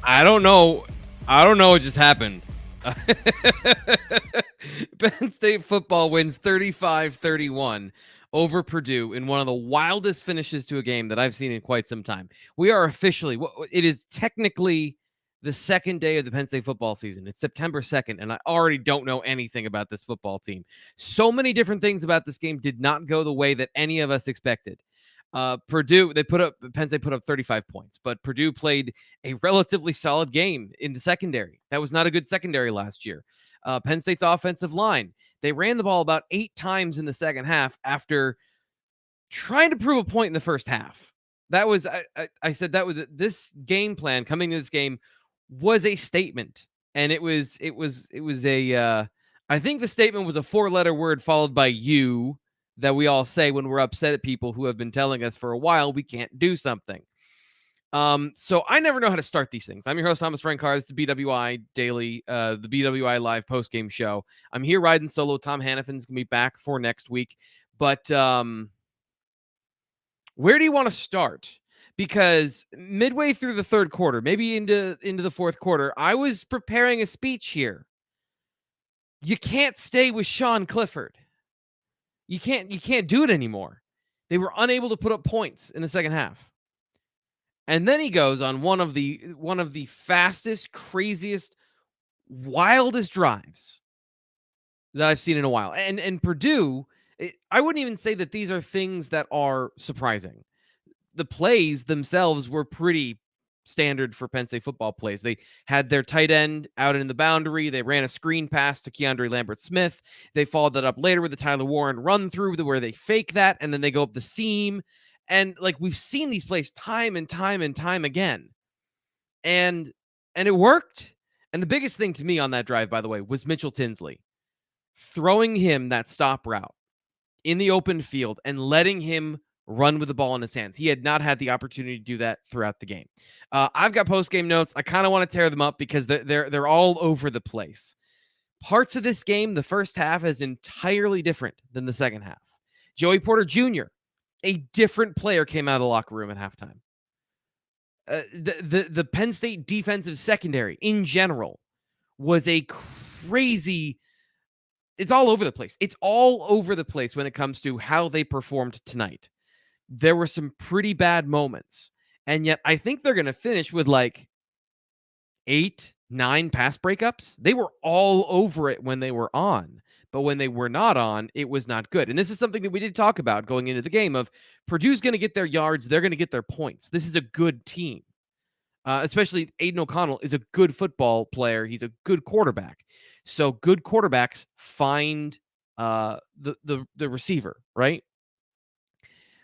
I don't know. I don't know what just happened. Penn State football wins 35-31 over Purdue in one of the wildest finishes to a game that I've seen in quite some time. We are officially, it is technically the second day of the Penn State football season. It's September 2nd, and I already don't know anything about this football team. So many different things about this game did not go the way that any of us expected. Purdue, Penn State put up 35 points, but Purdue played a relatively solid game in the secondary. That was not a good secondary last year. Penn State's offensive line, they ran the ball about 8 times in the second half after trying to prove a point in the first half. That was, I said that was this game plan coming to this game was a statement. And it was I think the statement was a 4-letter word followed by you that we all say when we're upset at people who have been telling us for a while we can't do something. So I never know how to start these things. I'm your host, Thomas Frank Carr. This is the BWI Daily, the BWI Live postgame show. I'm here riding solo. Tom Hannafin's going to be back for next week. But where do you want to start? Because midway through the third quarter, maybe into the fourth quarter, I was preparing a speech here. You can't stay with Sean Clifford. You can't do it anymore. They were unable to put up points in the second half. And then he goes on one of the fastest, craziest, wildest drives that I've seen in a while. And Purdue, I wouldn't even say that these are things that are surprising. The plays themselves were pretty standard for Penn State football plays. They had their tight end out in the boundary. They ran a screen pass to Keandre Lambert-Smith. They followed that up later with the Tyler Warren run through where they fake that, and then they go up the seam. And like we've seen these plays time and time and time again. And it worked. And the biggest thing to me on that drive, by the way, was Mitchell Tinsley throwing him that stop route in the open field and letting him run with the ball in his hands. He had not had the opportunity to do that throughout the game. I've got post-game notes. I kind of want to tear them up because they're all over the place. Parts of this game, the first half is entirely different than the second half. Joey Porter Jr., a different player, came out of the locker room at halftime. The Penn State defensive secondary in general was a crazy. It's all over the place. It's all over the place when it comes to how they performed tonight. There were some pretty bad moments, and yet I think they're going to finish with like 8, 9 pass breakups. They were all over it when they were on, but when they were not on, it was not good. And this is something that we did talk about going into the game of Purdue's going to get their yards. They're going to get their points. This is a good team. Especially Aiden O'Connell is a good football player. He's a good quarterback. So good quarterbacks find the receiver, right?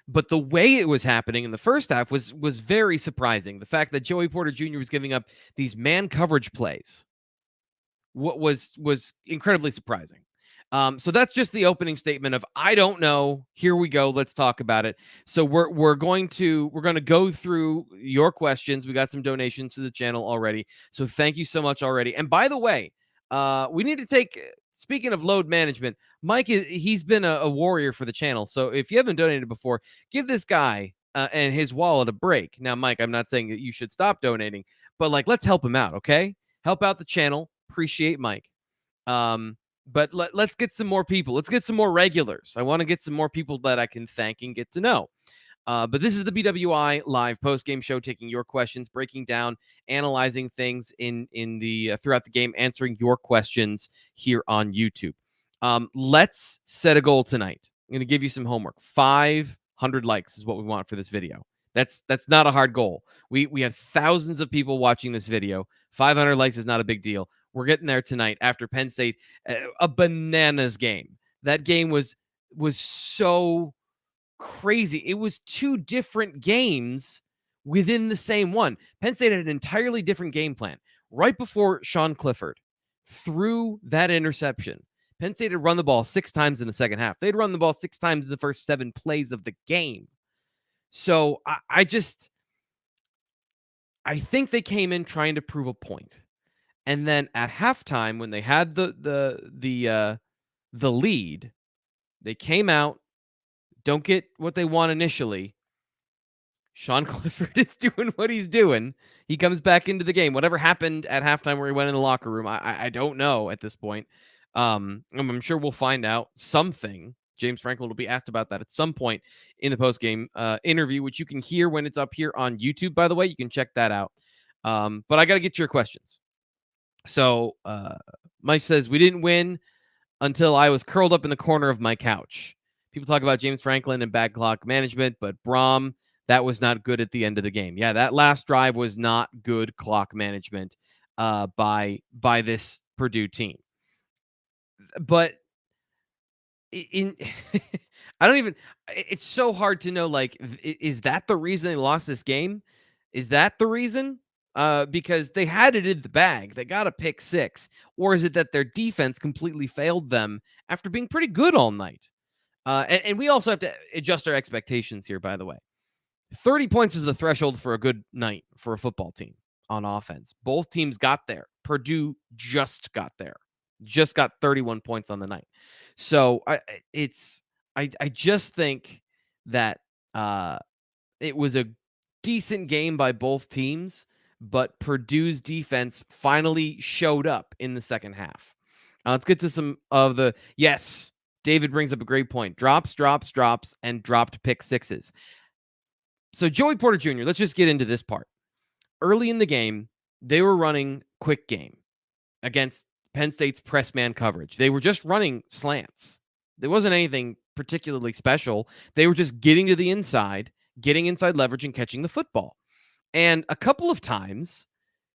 But the way it was happening in the first half was very surprising. The fact that Joey Porter Jr. was giving up these man coverage plays was incredibly surprising. So that's just the opening statement of I don't know. Here we go. Let's talk about it. So we're going to go through your questions. We got some donations to the channel already. So thank you so much already. And by the way, we need to take. Speaking of load management, Mike, he's been a warrior for the channel. So if you haven't donated before, give this guy and his wallet a break. Now, Mike, I'm not saying that you should stop donating, but like, let's help him out, okay? Help out the channel. Appreciate Mike. But let's get some more people. Let's get some more regulars. I want to get some more people that I can thank and get to know. But this is the BWI live post-game show, taking your questions, breaking down, analyzing things in the throughout the game, answering your questions here on YouTube. Let's set a goal tonight. I'm going to give you some homework. 500 likes is what we want for this video. That's not a hard goal. We have thousands of people watching this video. 500 likes is not a big deal. We're getting there tonight after Penn State, a bananas game. That game was so crazy. It was 2 different games within the same one. Penn State had an entirely different game plan. Right before Sean Clifford threw that interception, Penn State had run the ball 6 times in the second half. They'd run the ball 6 times in the first 7 plays of the game. So I think they came in trying to prove a point. And then at halftime, when they had the lead, they came out, don't get what they want initially, Sean Clifford is doing what he's doing. He comes back into the game. Whatever happened at halftime where he went in the locker room, I don't know at this point. I'm sure we'll find out something. James Franklin will be asked about that at some point in the postgame interview, which you can hear when it's up here on YouTube, by the way. You can check that out. But I got to get to your questions. So Mike says, we didn't win until I was curled up in the corner of my couch. People talk about James Franklin and bad clock management, but Braum, that was not good at the end of the game. Yeah, that last drive was not good clock management by this Purdue team. But in I don't even, it's so hard to know, like, is that the reason they lost this game? Is that the reason? Because they had it in the bag. They got a pick six. Or is it that their defense completely failed them after being pretty good all night? And we also have to adjust our expectations here, by the way. 30 points is the threshold for a good night for a football team on offense. Both teams got there. Purdue just got there. Just got 31 points on the night. So I just think that it was a decent game by both teams, but Purdue's defense finally showed up in the second half. Let's get to some of the, yes, David brings up a great point. Drops, and dropped pick sixes. So Joey Porter Jr., let's just get into this part. Early in the game, they were running quick game against Penn State's press man coverage. They were just running slants. There wasn't anything particularly special. They were just getting to the inside, getting inside leverage, and catching the football. And a couple of times,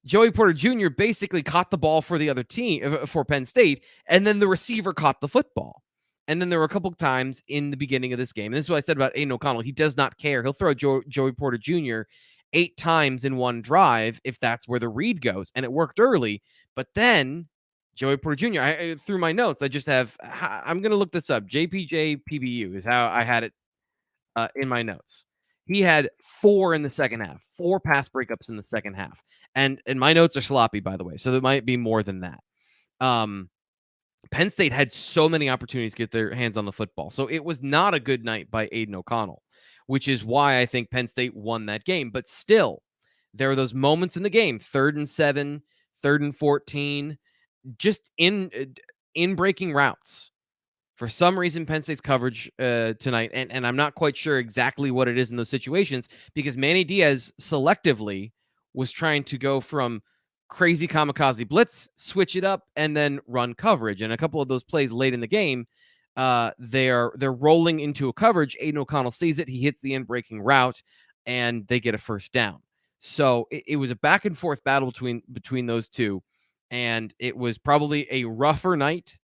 Joey Porter Jr. basically caught the ball for the other team, for Penn State, and then the receiver caught the football. And then there were a couple of times in the beginning of this game, and this is what I said about Aiden O'Connell. He does not care. He'll throw Joey Porter Jr. 8 times in one drive if that's where the read goes. And it worked early, but then Joey Porter Jr., through my notes, I just have, I'm going to look this up. JPJ PBU is how I had it in my notes. He had 4 in the second half, 4 pass breakups in the second half. And my notes are sloppy, by the way, so there might be more than that. Penn State had so many opportunities to get their hands on the football. So it was not a good night by Aiden O'Connell, which is why I think Penn State won that game. But still, there are those moments in the game, 3rd and 7, 3rd and 14, just in breaking routes. For some reason, Penn State's coverage tonight, and I'm not quite sure exactly what it is in those situations, because Manny Diaz selectively was trying to go from crazy kamikaze blitz, switch it up, and then run coverage. And a couple of those plays late in the game, they're rolling into a coverage. Aiden O'Connell sees it. He hits the in-breaking route, and they get a first down. So it was a back and forth battle between those two, and it was probably a rougher night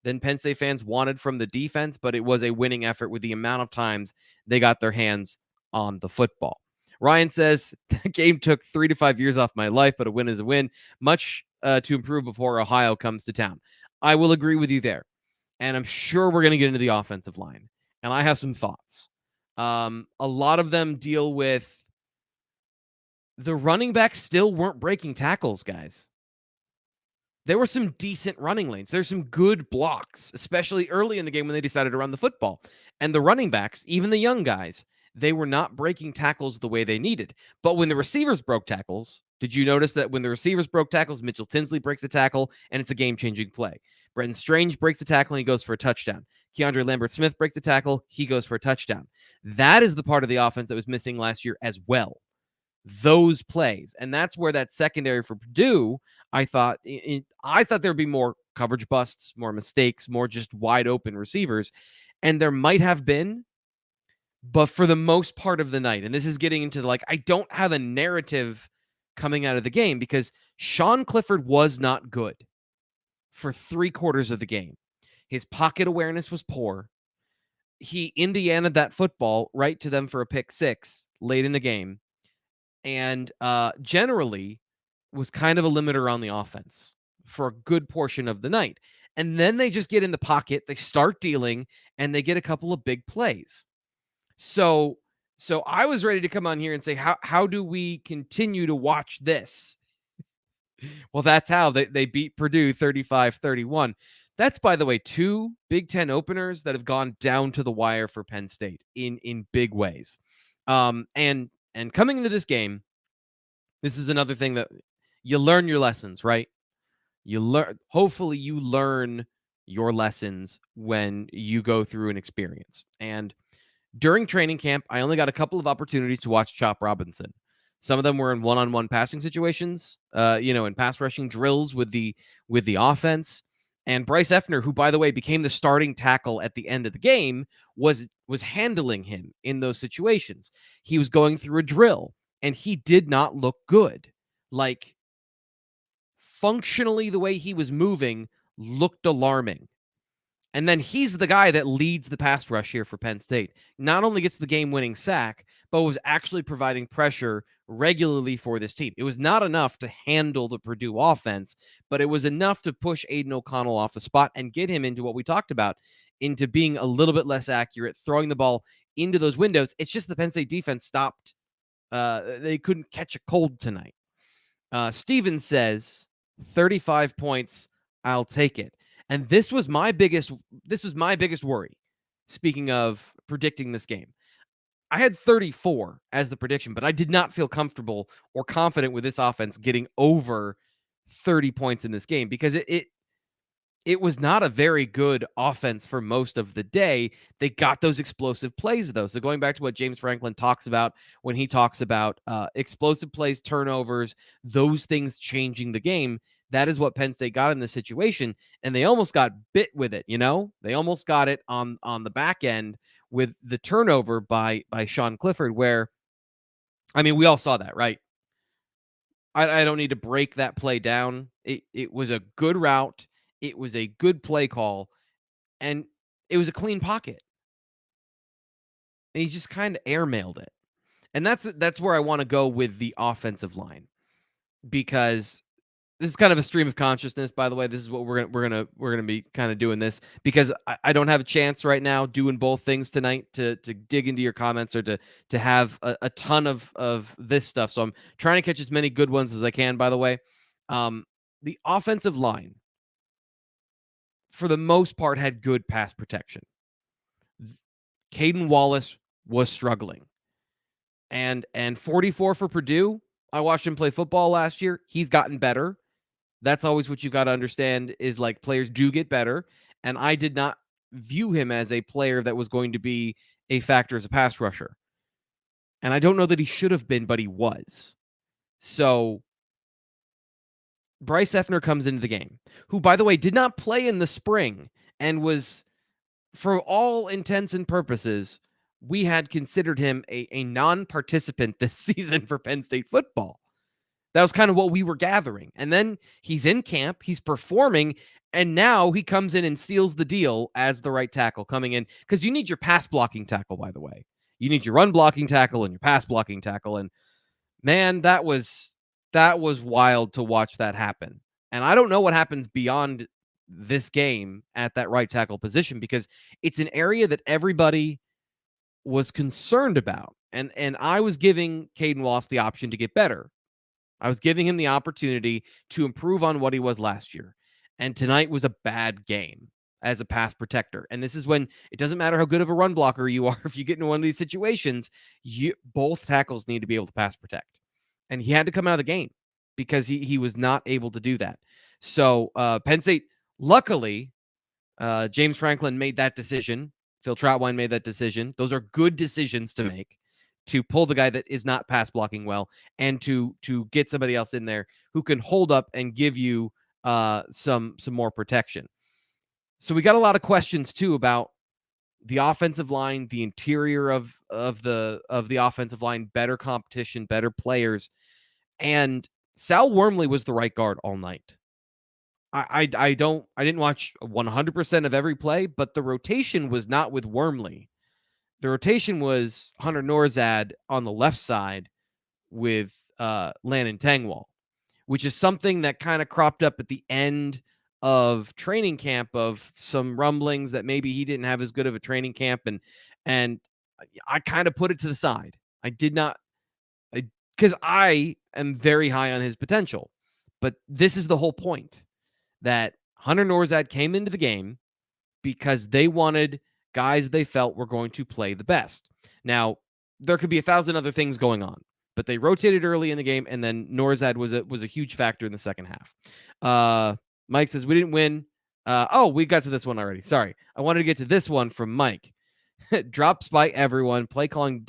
than Penn State fans wanted from the defense, but it was a winning effort with the amount of times they got their hands on the football. Ryan says, the game took 3 to 5 years off my life, but a win is a win. Much to improve before Ohio comes to town. I will agree with you there. And I'm sure we're going to get into the offensive line. And I have some thoughts. A lot of them deal with the running backs still weren't breaking tackles, guys. There were some decent running lanes. There's some good blocks, especially early in the game when they decided to run the football. And the running backs, even the young guys, they were not breaking tackles the way they needed. But when the receivers broke tackles, did you notice that when the receivers broke tackles, Mitchell Tinsley breaks a tackle, and it's a game-changing play? Brenton Strange breaks a tackle, and he goes for a touchdown. Keandre Lambert-Smith breaks a tackle, he goes for a touchdown. That is the part of the offense that was missing last year as well. Those plays. And that's where that secondary for Purdue, I thought there'd be more coverage busts, more mistakes, more just wide open receivers. And there might have been, but for the most part of the night, and this is getting into I don't have a narrative coming out of the game because Sean Clifford was not good for 3/4 of the game. His pocket awareness was poor. He Indiana'd that football right to them for a pick six late in the game. And generally was kind of a limiter on the offense for a good portion of the night. And then they just get in the pocket, they start dealing, and they get a couple of big plays. So I was ready to come on here and say, how do we continue to watch this? Well, that's how they beat Purdue 35-31. That's, by the way, 2 Big Ten openers that have gone down to the wire for Penn State in big ways. And And coming into this game, this is another thing that you learn your lessons, right? Hopefully you learn your lessons when you go through an experience. And during training camp, I only got a couple of opportunities to watch Chop Robinson. Some of them were in one-on-one passing situations, in pass rushing drills with the offense. And Bryce Effner, who, by the way, became the starting tackle at the end of the game, was handling him in those situations. He was going through a drill, and he did not look good. Like, functionally, the way he was moving looked alarming. And then he's the guy that leads the pass rush here for Penn State. Not only gets the game-winning sack, but was actually providing pressure regularly for this team. It was not enough to handle the Purdue offense, but it was enough to push Aiden O'Connell off the spot and get him into what we talked about, into being a little bit less accurate, throwing the ball into those windows. It's just the Penn State defense stopped. They couldn't catch a cold tonight. Steven says, 35 points, I'll take it. And this was my biggest worry. Speaking of predicting this game, I had 34 as the prediction, but I did not feel comfortable or confident with this offense getting over 30 points in this game, because it was not a very good offense for most of the day. They got those explosive plays, though. So going back to what James Franklin talks about when he talks about explosive plays, turnovers, those things changing the game, that is what Penn State got in this situation. And they almost got bit with it, They almost got it on the back end with the turnover by Sean Clifford, where, I mean, we all saw that, right? I don't need to break that play down. It was a good route. It was a good play call, and it was a clean pocket. And he just kind of airmailed it. And that's where I want to go with the offensive line, because this is kind of a stream of consciousness, by the way. This is what we're gonna be kind of doing this, because I don't have a chance right now doing both things tonight to dig into your comments or to have a ton of this stuff. So I'm trying to catch as many good ones as I can, by the way. The offensive line, for the most part, had good pass protection. Caden Wallace was struggling. And 44 for Purdue. I watched him play football last year. He's gotten better. That's always what you got to understand, is like, players do get better. And I did not view him as a player that was going to be a factor as a pass rusher. And I don't know that he should have been, but he was. So Bryce Effner comes into the game, who, by the way, did not play in the spring and was, for all intents and purposes, we had considered him a non-participant this season for Penn State football. That was kind of what we were gathering. And then he's in camp, he's performing, and now he comes in and seals the deal as the right tackle coming in, because you need your pass blocking tackle, by the way. You need your run blocking tackle and your pass blocking tackle. And man, that was wild to watch that happen. And I don't know what happens beyond this game at that right tackle position, because it's an area that everybody was concerned about. And I was giving Caden Wallace the option to get better. I was giving him the opportunity to improve on what he was last year. And tonight was a bad game as a pass protector. And this is when it doesn't matter how good of a run blocker you are. If you get into one of these situations, both tackles need to be able to pass protect. And he had to come out of the game because he was not able to do that. So Penn State, luckily, James Franklin made that decision. Phil Troutwine made that decision. Those are good decisions to make, to pull the guy that is not pass blocking well, and to get somebody else in there who can hold up and give you some more protection. So we got a lot of questions too about the offensive line, the interior of the offensive line, better competition, better players. And Sal Wormley was the right guard all night. I didn't watch 100% of every play, but the rotation was not with Wormley. The rotation was Hunter Norzad on the left side with Landon Tangwall, which is something that kind of cropped up at the end of training camp, of some rumblings that maybe he didn't have as good of a training camp. And I kind of put it to the side. I did not, because I am very high on his potential. But this is the whole point, that Hunter Norzad came into the game because they wanted guys they felt were going to play the best. Now, there could be 1,000 other things going on. but they rotated early in the game, and then Norzad was a huge factor in the second half. Mike says we didn't win. We got to this one already. Sorry, I wanted to get to this one from Mike. Drops by everyone, play calling,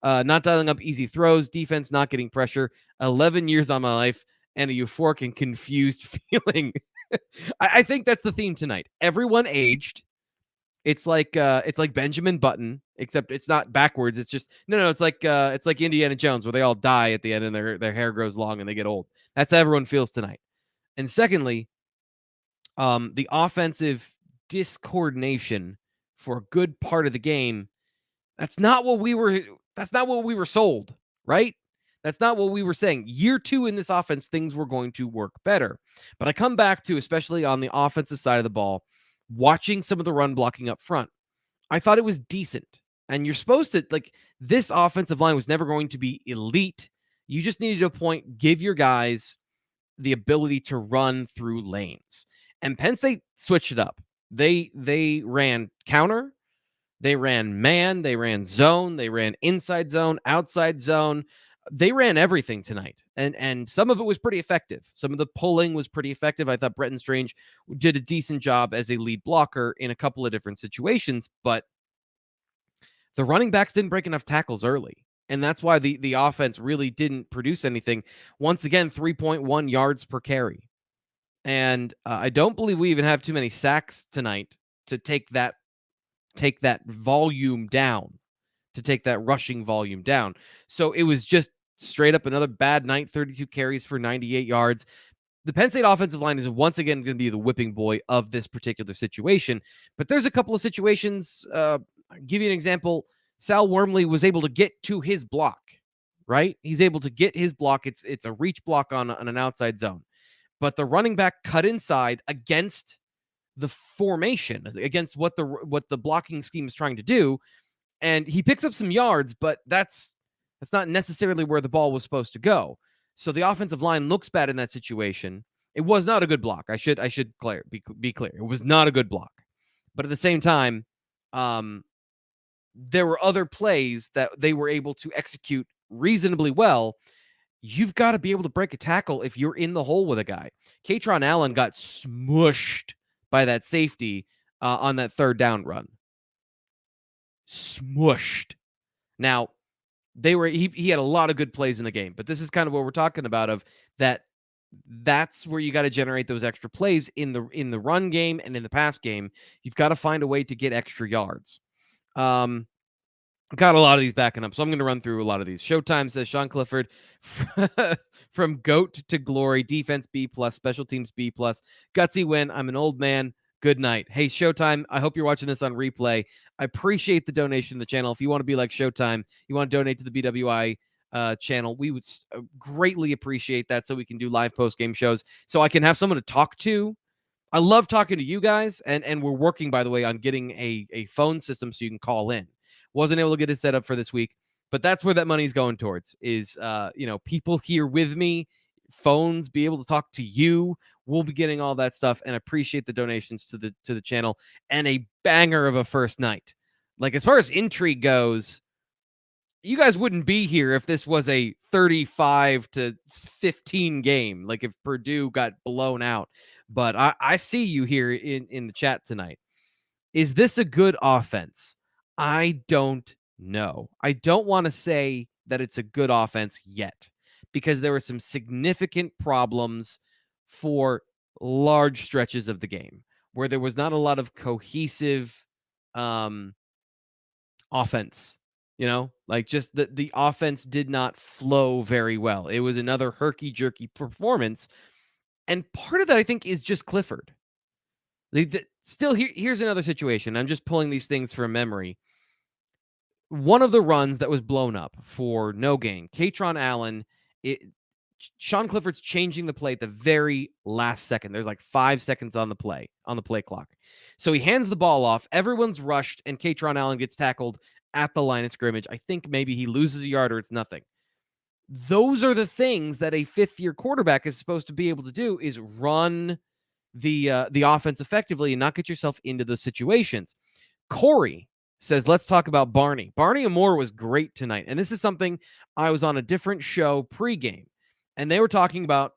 not dialing up easy throws, defense not getting pressure. 11 years on my life, and a euphoric and confused feeling. I think that's the theme tonight. Everyone aged. It's like Benjamin Button, except it's not backwards. It's just no. It's like Indiana Jones, where they all die at the end and their hair grows long and they get old. That's how everyone feels tonight. And secondly, the offensive discoordination for a good part of the game. That's not what we were sold, right? That's not what we were saying. Year 2 in this offense, things were going to work better. But I come back to, especially on the offensive side of the ball, watching some of the run blocking up front. I thought it was decent. And you're supposed to, this offensive line was never going to be elite. You just needed to give your guys the ability to run through lanes. And Penn State switched it up. They ran counter, they ran man, they ran zone, they ran inside zone, outside zone. They ran everything tonight, and some of it was pretty effective. Some of the pulling was pretty effective. I thought Bretton Strange did a decent job as a lead blocker in a couple of different situations, but the running backs didn't break enough tackles early, and that's why the offense really didn't produce anything. Once again, 3.1 yards per carry, and I don't believe we even have too many sacks tonight to take that volume down, to take that rushing volume down. So it was just straight up another bad night, 32 carries for 98 yards. The Penn State offensive line is once again going to be the whipping boy of this particular situation. But there's a couple of situations. I'll give you an example. Sal Wormley was able to get to his block, right? He's able to get his block. It's a reach block on an outside zone. But the running back cut inside against the formation, against what the blocking scheme is trying to do. And he picks up some yards, but that's not necessarily where the ball was supposed to go. So the offensive line looks bad in that situation. It was not a good block. I should be clear. It was not a good block. But at the same time, there were other plays that they were able to execute reasonably well. You've got to be able to break a tackle if you're in the hole with a guy. Katron Allen got smushed by that safety on that third down run. Smushed. Now, he had a lot of good plays in the game, but this is kind of what we're talking about, that's where you got to generate those extra plays in the run game and in the pass game. You've got to find a way to get extra yards. Got a lot of these backing up, so I'm going to run through a lot of these. Showtime says Sean Clifford, from GOAT to glory, defense B+, special teams B+, gutsy win. I'm an old man. Good night. Hey, Showtime, I hope you're watching this on replay. I appreciate the donation to the channel. If you want to be like Showtime, you want to donate to the BWI channel, we would greatly appreciate that, so we can do live post-game shows, so I can have someone to talk to. I love talking to you guys, and we're working, by the way, on getting a phone system so you can call in. Wasn't able to get it set up for this week, but that's where that money's going towards, is people here with me, phones, be able to talk to you. We'll be getting all that stuff, and appreciate the donations to the channel, and a banger of a first night. Like, as far as intrigue goes, you guys wouldn't be here if this was a 35-15 game, like if Purdue got blown out. But I see you here in the chat tonight. Is this a good offense? I don't know. I don't want to say that it's a good offense yet, because there were some significant problems for large stretches of the game where there was not a lot of cohesive offense. Just the offense did not flow very well. It was another herky-jerky performance. And part of that, I think, is just Clifford. Still, here's another situation. I'm just pulling these things from memory. One of the runs that was blown up for no gain, Katron Allen, Sean Clifford's changing the play at the very last second. There's like 5 seconds on the play clock. So he hands the ball off. Everyone's rushed, and Katron Allen gets tackled at the line of scrimmage. I think maybe he loses a yard or it's nothing. Those are the things that a fifth-year quarterback is supposed to be able to do, is run the offense effectively and not get yourself into those situations. Corey says, let's talk about Barney. Barney Amor was great tonight. And this is something I was on a different show pregame, and they were talking about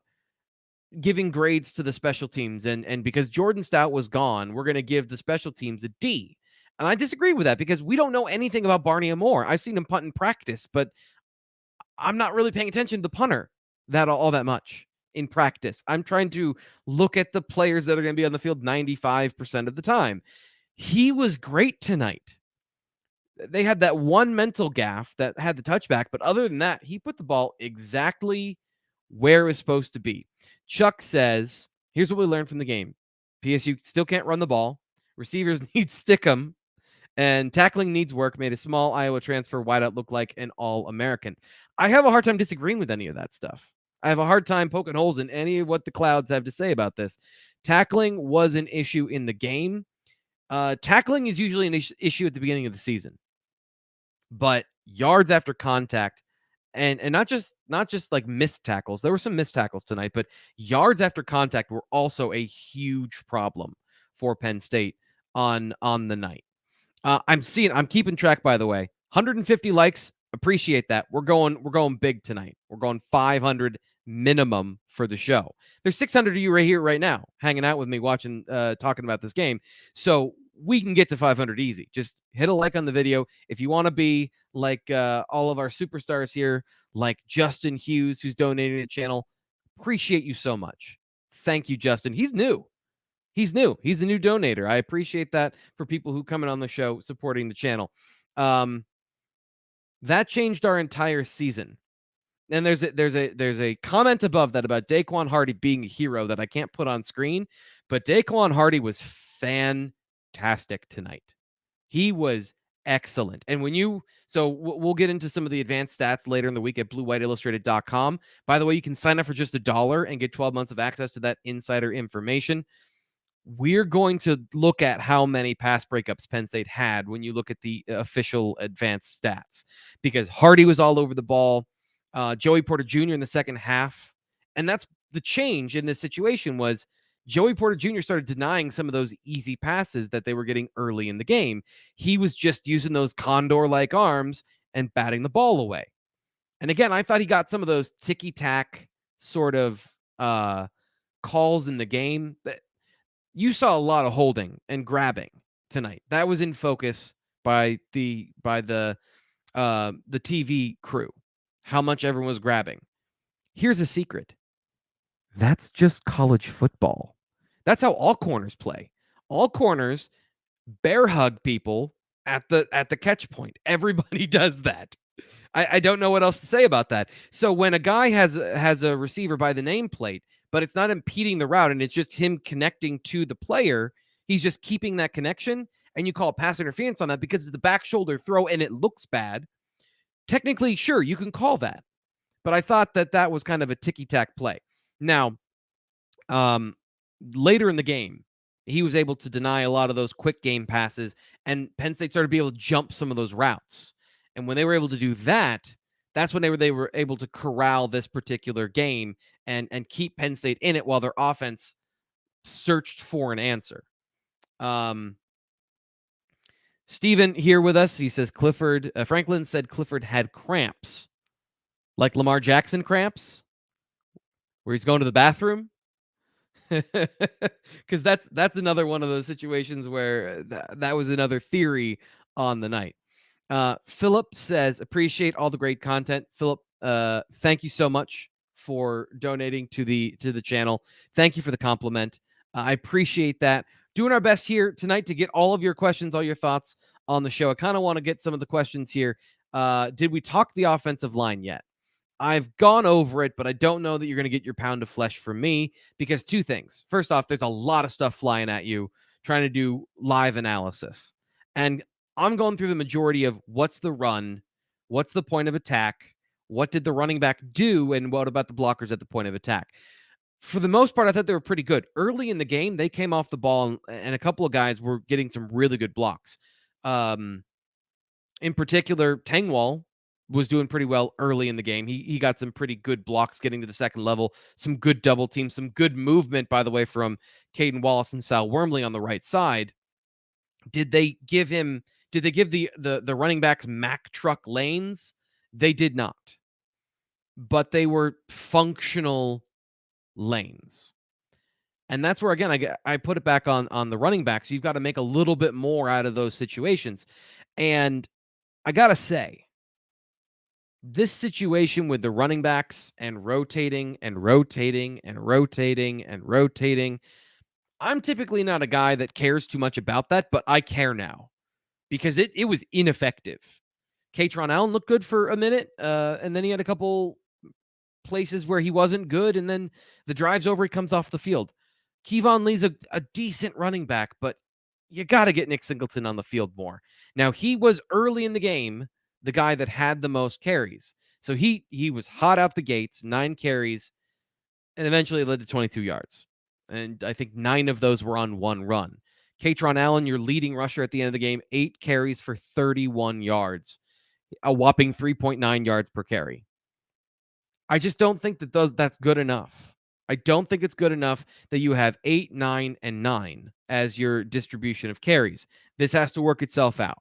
giving grades to the special teams. And because Jordan Stout was gone, we're going to give the special teams a D. And I disagree with that because we don't know anything about Barney Amor. I've seen him punt in practice, but I'm not really paying attention to the punter all that much in practice. I'm trying to look at the players that are going to be on the field 95% of the time. He was great tonight. They had that one mental gaffe that had the touchback, but other than that, he put the ball exactly where it was supposed to be. Chuck says, here's what we learned from the game. PSU still can't run the ball. Receivers need stick 'em. And tackling needs work. Made a small Iowa transfer wideout look like an All-American. I have a hard time disagreeing with any of that stuff. I have a hard time poking holes in any of what the Clouds have to say about this. Tackling was an issue in the game. Tackling is usually an issue at the beginning of the season. But yards after contact, and not just like missed tackles. There were some missed tackles tonight, but yards after contact were also a huge problem for Penn State on the night. I'm keeping track, by the way. 150 likes. Appreciate that. We're going big tonight. We're going 500 minimum for the show. There's 600 of you right here, right now, hanging out with me, watching, talking about this game. So we can get to 500 easy. Just hit a like on the video. If you want to be like all of our superstars here, like Justin Hughes, who's donating to the channel, appreciate you so much. Thank you, Justin. He's new. He's new. He's a new donator. I appreciate that for people who come in on the show supporting the channel. That changed our entire season. And there's a comment above that about Daquan Hardy being a hero that I can't put on screen, but Daquan Hardy was fantastic tonight. He was excellent. And we'll get into some of the advanced stats later in the week at bluewhiteillustrated.com. By the way, you can sign up for just $1 and get 12 months of access to that insider information. We're going to look at how many pass breakups Penn State had when you look at the official advanced stats, because Hardy was all over the ball. Joey Porter Jr. in the second half. And that's the change in this situation was Joey Porter Jr. started denying some of those easy passes that they were getting early in the game. He was just using those condor-like arms and batting the ball away. And again, I thought he got some of those ticky-tack sort of calls in the game. You saw a lot of holding and grabbing tonight. That was in focus by the TV crew. How much everyone was grabbing. Here's a secret. That's just college football. That's how all corners play. All corners bear hug people at the catch point. Everybody does that. I don't know what else to say about that. So when a guy has a receiver by the nameplate, but it's not impeding the route and it's just him connecting to the player, he's just keeping that connection, and you call pass interference on that because it's a back shoulder throw and it looks bad. Technically, sure, you can call that. But I thought that was kind of a ticky-tack play. Now, later in the game, he was able to deny a lot of those quick game passes, and Penn State started to be able to jump some of those routes. And when they were able to do that, that's when they were able to corral this particular game and keep Penn State in it while their offense searched for an answer. Steven here with us. He says Franklin said Clifford had cramps. Like Lamar Jackson cramps? Where he's going to the bathroom? Because that's another one of those situations where that was another theory on the night. Philip says, appreciate all the great content. Philip, thank you so much for donating to the channel. Thank you for the compliment. I appreciate that. Doing our best here tonight to get all of your questions, all your thoughts on the show. I kind of want to get some of the questions here. Did we talk the offensive line yet? I've gone over it, but I don't know that you're going to get your pound of flesh from me because two things. First off, there's a lot of stuff flying at you trying to do live analysis. And I'm going through the majority of what's the run, what's the point of attack, what did the running back do, and what about the blockers at the point of attack. For the most part, I thought they were pretty good. Early in the game, they came off the ball, and a couple of guys were getting some really good blocks. In particular, Tangwall was doing pretty well early in the game. He got some pretty good blocks getting to the second level, some good double teams, some good movement, by the way, from Caden Wallace and Sal Wormley on the right side. Did they give him Did they give the running backs Mack truck lanes? They did not. But they were functional lanes. And that's where, again, I put it back on the running backs. You've got to make a little bit more out of those situations. And I got to say, this situation with the running backs and rotating and rotating and rotating and rotating, I'm typically not a guy that cares too much about that, but I care now because it was ineffective. Katron Allen looked good for a minute, and then he had a couple places where he wasn't good, and then the drive's over, he comes off the field. Kevon Lee's a decent running back, but you got to get Nick Singleton on the field more. Now, he was early in the game the guy that had the most carries. So he was hot out the gates, 9 carries, and eventually it led to 22 yards. And I think 9 of those were on one run. Katron Allen, your leading rusher at the end of the game, 8 carries for 31 yards, a whopping 3.9 yards per carry. I just don't think that's good enough. I don't think it's good enough that you have 8, 9, and 9 as your distribution of carries. This has to work itself out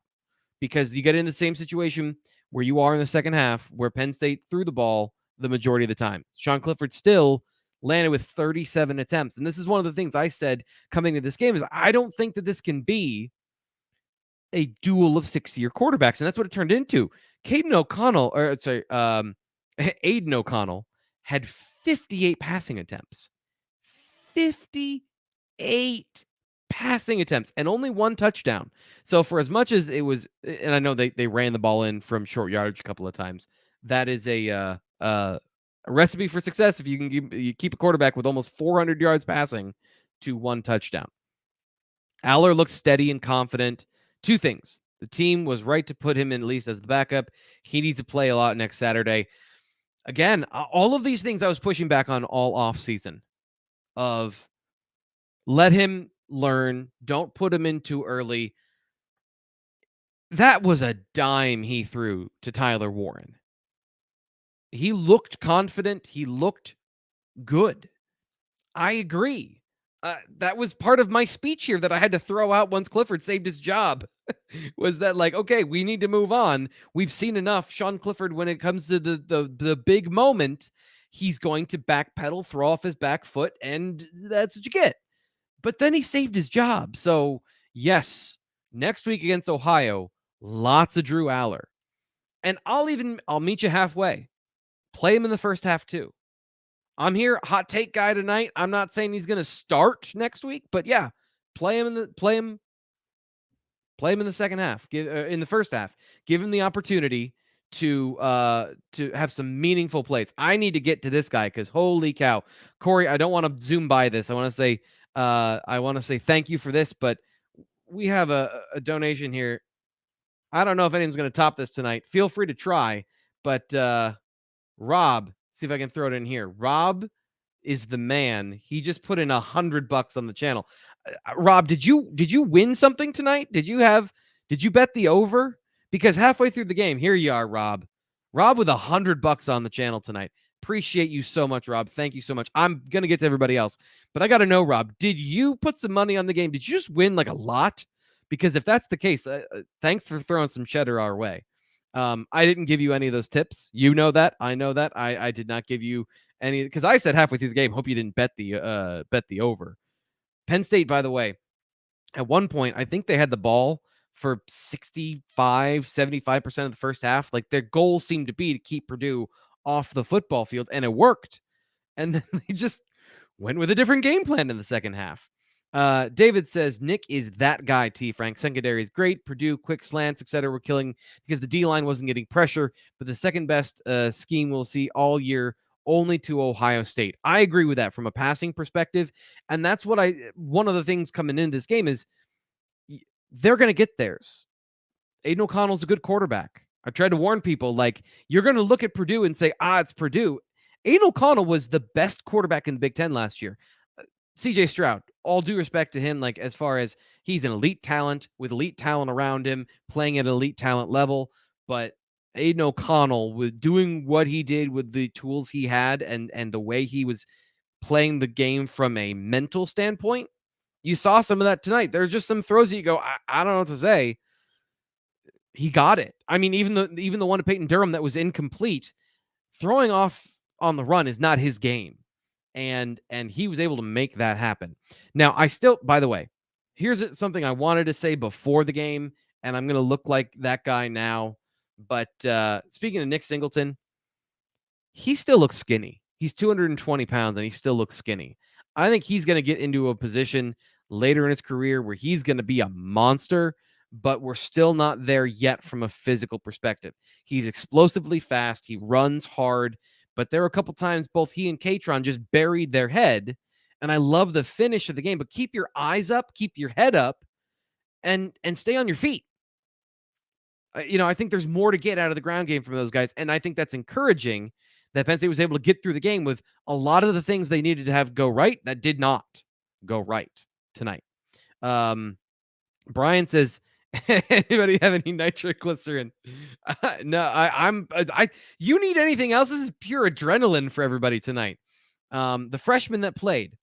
because you get in the same situation where you are in the second half where Penn State threw the ball the majority of the time. Sean Clifford still landed with 37 attempts. And this is one of the things I said coming into this game is I don't think that this can be a duel of 6-year quarterbacks. And that's what it turned into. Aiden O'Connell had 58 passing attempts. 58 passing attempts and only 1 touchdown. So for as much as it was, and I know they ran the ball in from short yardage a couple of times, that is a recipe for success if you keep a quarterback with almost 400 yards passing to 1 touchdown. Allar looks steady and confident. 2 things. The team was right to put him in at least as the backup. He needs to play a lot next Saturday. Again, all of these things I was pushing back on all offseason of let him learn, don't put him in too early. That was a dime he threw to Tyler Warren. He looked confident. He looked good. I agree. That was part of my speech here that I had to throw out once Clifford saved his job. Was that like, okay, we need to move on. We've seen enough. Sean Clifford, when it comes to the big moment, he's going to backpedal, throw off his back foot, and that's what you get. But then he saved his job. So, yes, next week against Ohio, lots of Drew Allar. And I'll meet you halfway. Play him in the first half too. I'm here, hot take guy tonight. I'm not saying he's going to start next week, but yeah, play him in the second half. In the first half. Give him the opportunity to have some meaningful plays. I need to get to this guy because holy cow, Corey, I don't want to zoom by this. I want to say thank you for this, but we have a donation here. I don't know if anyone's going to top this tonight. Feel free to try, but Rob, see if I can throw it in here. Rob is the man. He just put in $100 on the channel. Rob, did you win something tonight? Did you bet the over? Because halfway through the game, here you are, Rob. Rob with $100 on the channel tonight. Appreciate you so much, Rob. Thank you so much. I'm gonna get to everybody else, but I got to know, Rob, did you put some money on the game? Did you just win like a lot? Because if that's the case, thanks for throwing some cheddar our way. I didn't give you any of those tips. You know that. I know that. I did not give you any because I said halfway through the game, hope you didn't bet the over. Penn State, by the way, at one point, I think they had the ball for 75% of the first half. Like their goal seemed to be to keep Purdue off the football field, and it worked. And then they just went with a different game plan in the second half. David says, Nick is that guy, T. Frank. Secondary is great. Purdue, quick slants, etc. We're killing because the D-line wasn't getting pressure, but the second best scheme we'll see all year only to Ohio State. I agree with that from a passing perspective, and that's what one of the things coming into this game is they're going to get theirs. Aiden O'Connell's a good quarterback. I tried to warn people, like, you're going to look at Purdue and say, it's Purdue. Aiden O'Connell was the best quarterback in the Big Ten last year. CJ Stroud, all due respect to him, like as far as he's an elite talent with elite talent around him, playing at an elite talent level. But Aiden O'Connell, with doing what he did with the tools he had and the way he was playing the game from a mental standpoint, you saw some of that tonight. There's just some throws that you go, I don't know what to say. he got it. I mean, even the one to Peyton Durham that was incomplete, throwing off on the run is not his game. And he was able to make that happen. Now, by the way, here's something I wanted to say before the game, and I'm going to look like that guy now. But speaking of Nick Singleton, he still looks skinny. He's 220 pounds, and he still looks skinny. I think he's going to get into a position later in his career where he's going to be a monster, but we're still not there yet from a physical perspective. He's explosively fast. He runs hard, but there were a couple times both he and Katron just buried their head, and I love the finish of the game. But keep your eyes up, keep your head up, and stay on your feet. I think there's more to get out of the ground game from those guys, and I think that's encouraging that Penn State was able to get through the game with a lot of the things they needed to have go right that did not go right tonight. Brian says, anybody have any nitroglycerin? No, you need anything else? This is pure adrenaline for everybody tonight. The freshmen that played.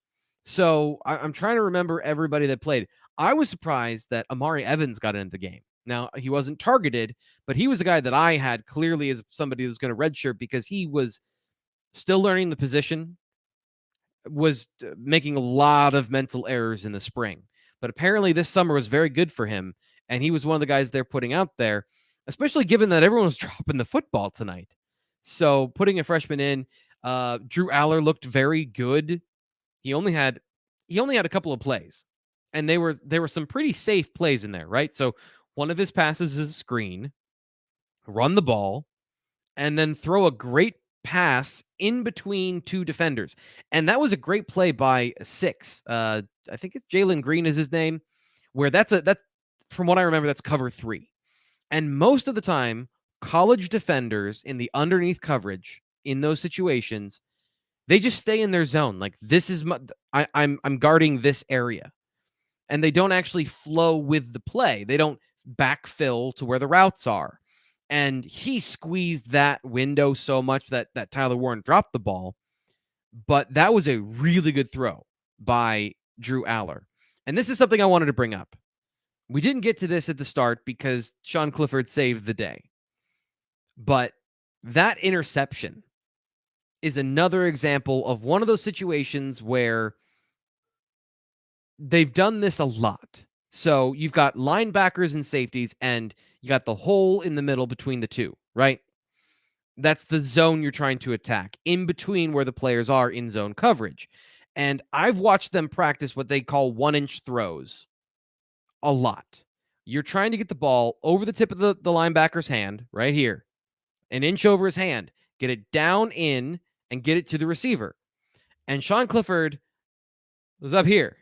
So I'm trying to remember everybody that played. I was surprised that Amari Evans got into the game. Now, he wasn't targeted, but he was a guy that I had clearly as somebody who's going to redshirt because he was still learning the position, was making a lot of mental errors in the spring. But apparently this summer was very good for him, and he was one of the guys they're putting out there, especially given that everyone was dropping the football tonight. So putting a freshman in, Drew Allar looked very good. He only had a couple of plays, and there were some pretty safe plays in there, right? So one of his passes is a screen, run the ball, and then throw a great pass in between two defenders. And that was a great play by 6. I think it's Jalen Green is his name, where that's from what I remember, that's cover 3. And most of the time, college defenders in the underneath coverage in those situations, they just stay in their zone. Like, this is I'm guarding this area. And they don't actually flow with the play. They don't backfill to where the routes are. And he squeezed that window so much that Tyler Warren dropped the ball. But that was a really good throw by Drew Allar. And this is something I wanted to bring up. We didn't get to this at the start because Sean Clifford saved the day. But that interception is another example of one of those situations where they've done this a lot. So you've got linebackers and safeties, and you got the hole in the middle between the two, right? That's the zone you're trying to attack, in between where the players are in zone coverage. And I've watched them practice what they call 1-inch throws a lot. You're trying to get the ball over the tip of the linebacker's hand, right here, an inch over his hand, get it down in, and get it to the receiver. And Sean Clifford was up here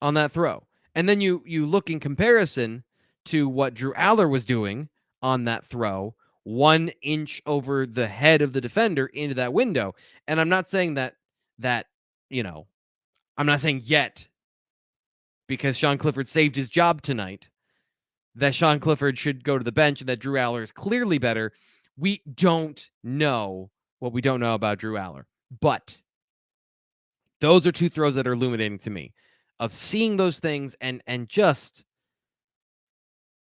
on that throw. And then you look in comparison to what Drew Allar was doing on that throw, 1 inch over the head of the defender into that window. And I'm not saying that I'm not saying yet, because Sean Clifford saved his job tonight, that Sean Clifford should go to the bench and that Drew Allar is clearly better. We don't know what we don't know about Drew Allar. But those are two throws that are illuminating to me, of seeing those things and just,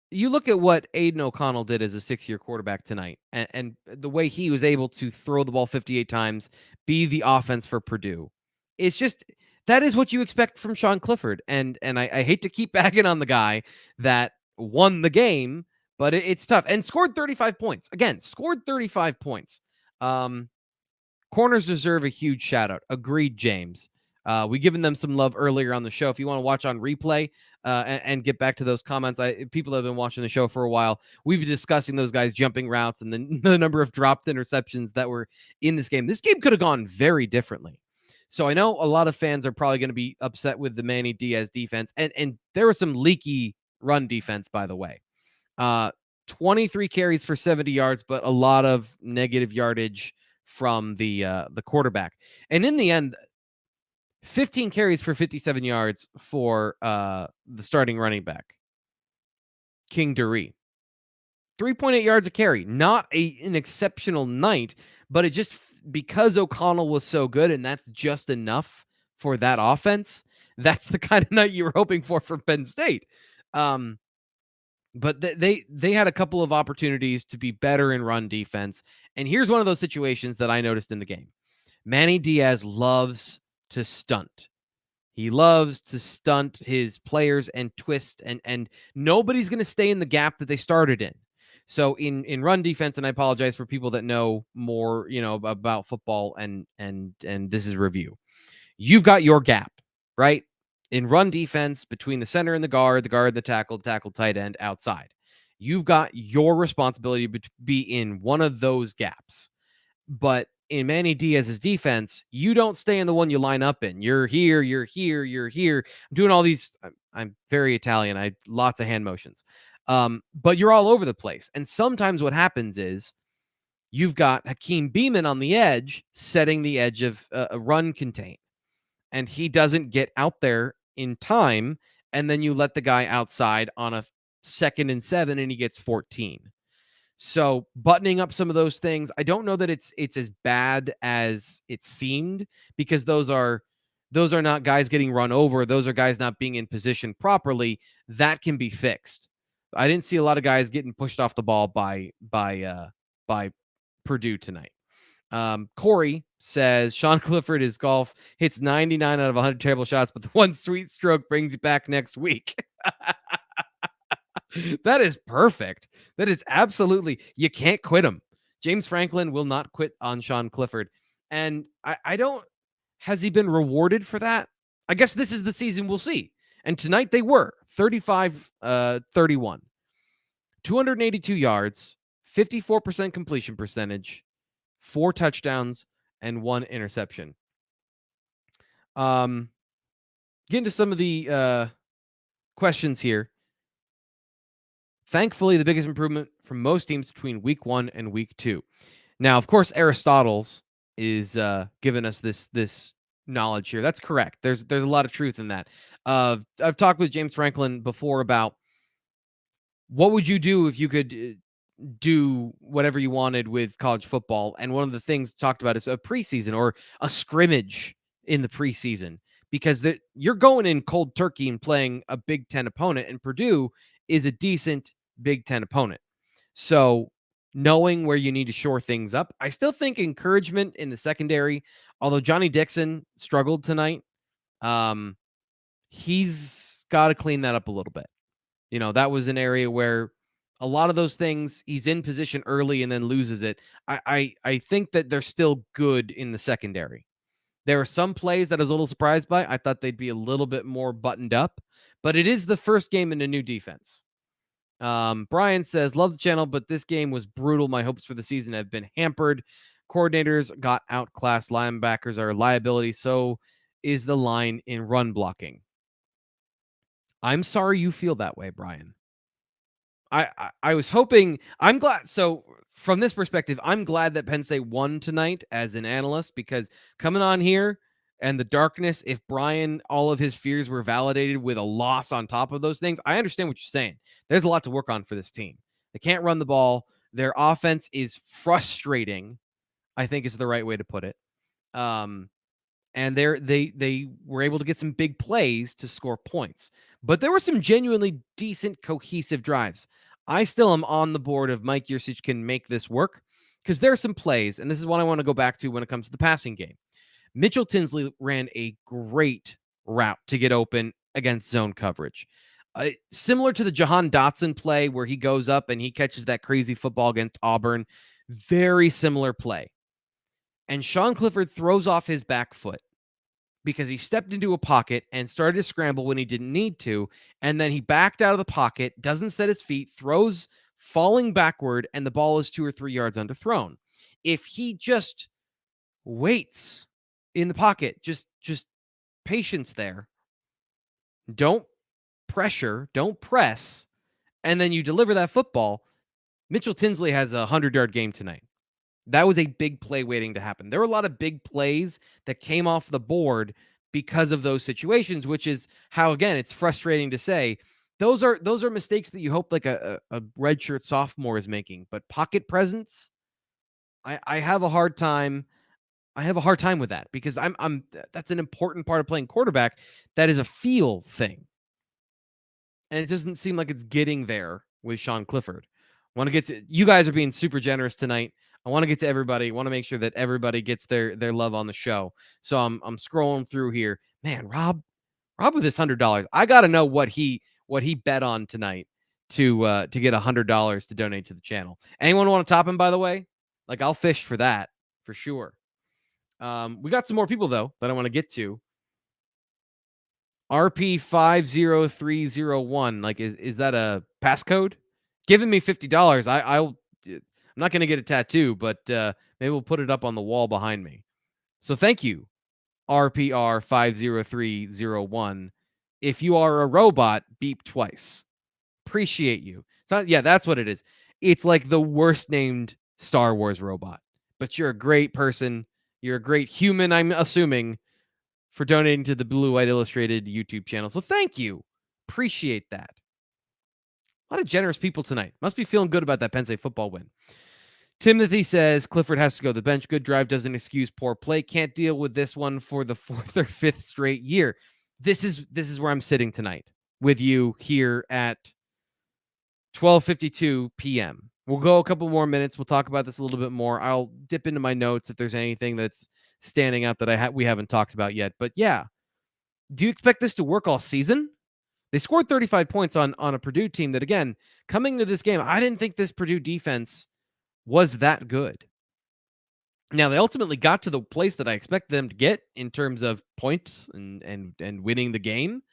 you look at what Aiden O'Connell did as a 6-year quarterback tonight, and the way he was able to throw the ball 58 times, be the offense for Purdue. It's just, that is what you expect from Sean Clifford. And I hate to keep bagging on the guy that won the game, but it's tough. And scored 35 points. Again, scored 35 points. Corners deserve a huge shout out. Agreed, James. We given them some love earlier on the show. If you want to watch on replay and get back to those comments, people have been watching the show for a while. We've been discussing those guys jumping routes and the number of dropped interceptions that were in this game. This game could have gone very differently. So I know a lot of fans are probably going to be upset with the Manny Diaz defense, and there was some leaky run defense, by the way. 23 carries for 70 yards, but a lot of negative yardage from the quarterback. And in the end, 15 carries for 57 yards for the starting running back, King Duree. 3.8 yards a carry. Not an exceptional night, but it just, because O'Connell was so good, and that's just enough for that offense, that's the kind of night you were hoping for from Penn State. But they had a couple of opportunities to be better in run defense. And here's one of those situations that I noticed in the game. Manny Diaz loves to stunt. He loves to stunt his players and twist, and nobody's going to stay in the gap that they started in. So in run defense, and I apologize for people that know more, about football and this is review. You've got your gap, right? In run defense, between the center and the guard, the tackle, tight end, outside. You've got your responsibility to be in one of those gaps. But in Manny Diaz's defense, you don't stay in the one you line up in. You're here, you're here, you're here. I'm doing all these. I'm very Italian. I lots of hand motions. But you're all over the place. And sometimes what happens is you've got Hakeem Beamon on the edge, setting the edge of a run contain. And he doesn't get out there in time. And then you let the guy outside on a 2nd and 7, and he gets 14. So buttoning up some of those things, I don't know that it's as bad as it seemed, because those are not guys getting run over. Those are guys not being in position properly. That can be fixed. I didn't see a lot of guys getting pushed off the ball by Purdue tonight. Corey says Sean Clifford is golf hits 99 out of 100 terrible shots, but the one sweet stroke brings you back next week. That is perfect. That is absolutely, you can't quit him. James Franklin will not quit on Sean Clifford. And I don't, has he been rewarded for that? I guess this is the season, we'll see. And tonight they were 35-31, 282 yards, 54% completion percentage, 4 touchdowns, and 1 interception. Getting to some of the questions here. Thankfully, the biggest improvement from most teams between week 1 and week 2. Now, of course, Aristotle's is giving us this knowledge here. That's correct. There's a lot of truth in that. I've talked with James Franklin before about what would you do if you could do whatever you wanted with college football. And one of the things talked about is a preseason or a scrimmage in the preseason, because you're going in cold turkey and playing a Big Ten opponent, and Purdue is a decent Big Ten opponent. So knowing where you need to shore things up, I still think encouragement in the secondary, although Johnny Dixon struggled tonight, he's got to clean that up a little bit. That was an area where a lot of those things, he's in position early and then loses it. I think that they're still good in the secondary. There are some plays that I was a little surprised by. I thought they'd be a little bit more buttoned up, but it is the first game in a new defense. Brian says, love the channel, but this game was brutal. My hopes for the season have been hampered. Coordinators got outclassed. Linebackers are a liability. So is the line in run blocking. I'm sorry you feel that way, Brian. I was hoping, I'm glad. So from this perspective, I'm glad that Penn State won tonight as an analyst, because coming on here and the darkness, if Brian, all of his fears were validated with a loss on top of those things, I understand what you're saying. There's a lot to work on for this team. They can't run the ball. Their offense is frustrating, I think is the right way to put it. And they were able to get some big plays to score points. But there were some genuinely decent, cohesive drives. I still am on the board of Mike Yurcich can make this work, because there are some plays, and this is what I want to go back to when it comes to the passing game. Mitchell Tinsley ran a great route to get open against zone coverage. Similar to the Jahan Dotson play where he goes up and he catches that crazy football against Auburn. Very similar play. And Sean Clifford throws off his back foot because he stepped into a pocket and started to scramble when he didn't need to. And then he backed out of the pocket, doesn't set his feet, throws falling backward, and the ball is 2 or 3 yards underthrown. If he just waits in the pocket, just patience there, don't pressure, don't press, and then you deliver that football, Mitchell Tinsley has a 100-yard game tonight. That was a big play waiting to happen. There were a lot of big plays that came off the board because of those situations, which is how, again, it's frustrating to say. Those are mistakes that you hope like a redshirt sophomore is making. But pocket presence, I have a hard time. I have a hard time with that, because that's an important part of playing quarterback. That is a feel thing. And it doesn't seem like it's getting there with Sean Clifford. I want to get to you guys are being super generous tonight. I want to get to everybody. I want to make sure that everybody gets their love on the show. So I'm scrolling through here. Man, Rob with this $100. I got to know what he bet on tonight to get $100 to donate to the channel. Anyone want to top him, by the way? Like, I'll fish for that for sure. We got some more people though that I want to get to. RP50301. Like, is that a passcode? Giving me $50. I'm not going to get a tattoo, but maybe we'll put it up on the wall behind me. So thank you, RPR50301. If you are a robot, beep twice. Appreciate you. Yeah, that's what it is. It's like the worst named Star Wars robot, but you're a great person. You're a great human, I'm assuming, for donating to the Blue White Illustrated YouTube channel. So thank you. Appreciate that. A lot of generous people tonight. Must be feeling good about that Penn State football win. Timothy says Clifford has to go to the bench. Good drive doesn't excuse poor play. Can't deal with this one for the 4th or 5th straight year. This is where I'm sitting tonight with you here at 12:52 p.m. We'll go a couple more minutes. We'll talk about this a little bit more. I'll dip into my notes if there's anything that's standing out that we haven't talked about yet. But yeah, do you expect this to work all season? They scored 35 points on a Purdue team that, again, coming to this game, I didn't think this Purdue defense was that good. Now, they ultimately got to the place that I expected them to get in terms of points and winning the game.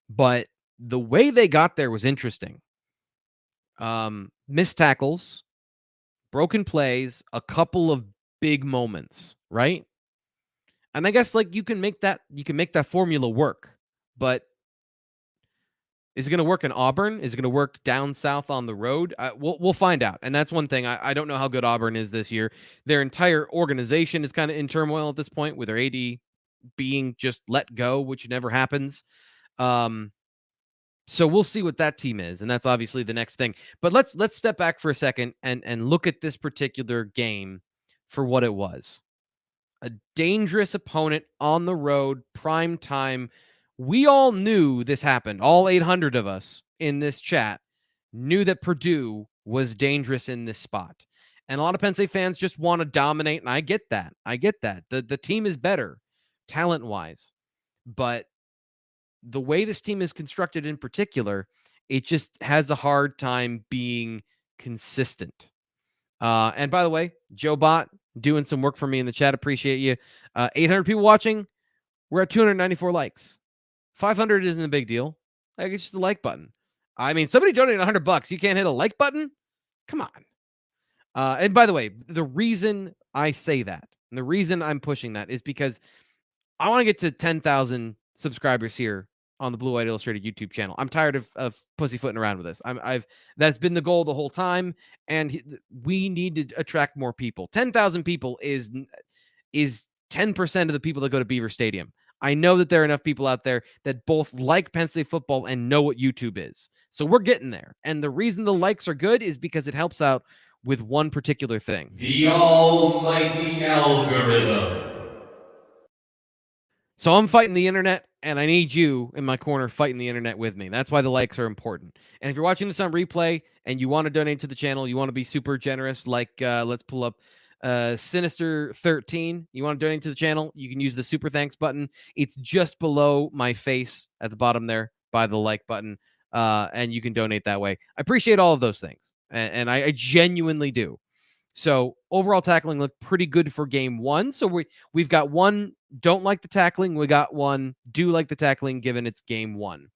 But the way they got there was interesting. Missed tackles, broken plays, a couple of big moments, right? And I guess like you can make that formula work, but is it going to work in Auburn? Is it going to work down south on the road? We'll find out. And that's one thing. I don't know how good Auburn is this year. Their entire organization is kind of in turmoil at this point, with their AD being just let go, which never happens. So we'll see what that team is, and that's obviously the next thing. But let's step back for a second and look at this particular game for what it was. A dangerous opponent on the road, prime time. We all knew this happened. All 800 of us in this chat knew that Purdue was dangerous in this spot. And a lot of Penn State fans just want to dominate, and I get that. The team is better talent-wise. But the way this team is constructed in particular, it just has a hard time being consistent. And by the way, Joe Bot doing some work for me in the chat. Appreciate you. 800 people watching. We're at 294 likes. 500 isn't a big deal. Like, it's just the like button. I mean, somebody donated $100. You can't hit a like button? Come on. And by the way, the reason I say that, and the reason I'm pushing that, is because I want to get to 10,000 subscribers here on the Blue White Illustrated YouTube channel. I'm tired of pussyfooting around with this. That's been the goal the whole time, and we need to attract more people. 10,000 people is 10% of the people that go to Beaver Stadium. I know that there are enough people out there that both like Penn State football and know what YouTube is. So we're getting there. And the reason the likes are good is because it helps out with one particular thing. The almighty algorithm. So I'm fighting the internet, and I need you in my corner fighting the internet with me. That's why the likes are important. And if you're watching this on replay and you want to donate to the channel, you want to be super generous, like let's pull up Sinister 13. You want to donate to the channel, you can use the super thanks button. It's just below my face at the bottom there by the like button, and you can donate that way. I appreciate all of those things, and I genuinely do. So overall tackling looked pretty good for game one. So we've got one don't like the tackling. We got one do like the tackling, given it's game one.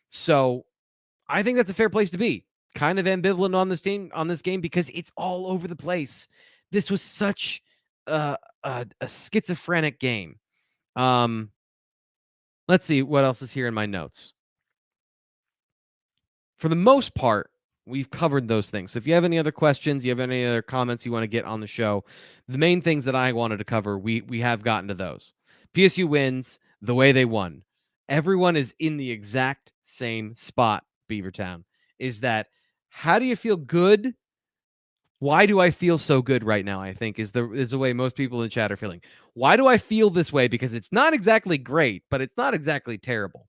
So I think that's a fair place to be. Kind of ambivalent on this game because it's all over the place. This was such a schizophrenic game. Let's see what else is here in my notes. For the most part, we've covered those things. So if you have any other questions, you have any other comments you want to get on the show, the main things that I wanted to cover, we have gotten to those. PSU wins the way they won. Everyone is in the exact same spot, Beavertown. Is that, how do you feel good? Why do I feel so good right now, I think, is the way most people in chat are feeling. Why do I feel this way? Because it's not exactly great, but it's not exactly terrible.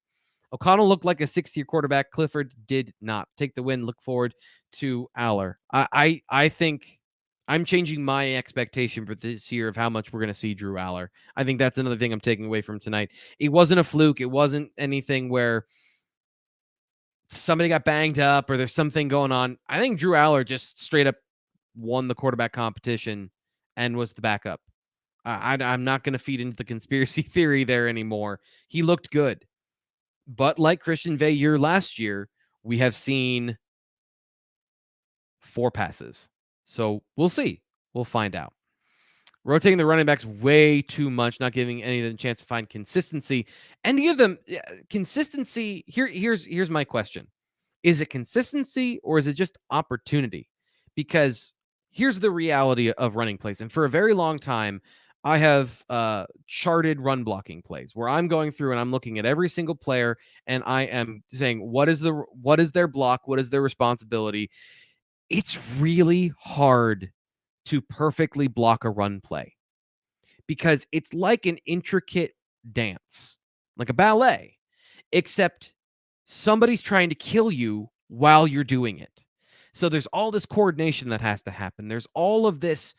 O'Connell looked like a sixth-year quarterback. Clifford did not. Take the win. Look forward to Allar. I think I'm changing my expectation for this year of how much we're going to see Drew Allar. I think that's another thing I'm taking away from tonight. It wasn't a fluke. It wasn't anything where somebody got banged up or there's something going on. I think Drew Allar just straight up won the quarterback competition and was the backup. I'm not going to feed into the conspiracy theory there anymore. He looked good. But like Christian Veilleux last year, we have seen 4 passes. So we'll see. We'll find out. Rotating the running backs way too much, not giving any of them a chance to find consistency. And to give them consistency, here's my question. Is it consistency or is it just opportunity? Because here's the reality of running plays. And for a very long time, I have charted run blocking plays where I'm going through and I'm looking at every single player and I am saying, what is their block? What is their responsibility? It's really hard to perfectly block a run play because it's like an intricate dance, like a ballet, except somebody's trying to kill you while you're doing it. So there's all this coordination that has to happen. There's all of this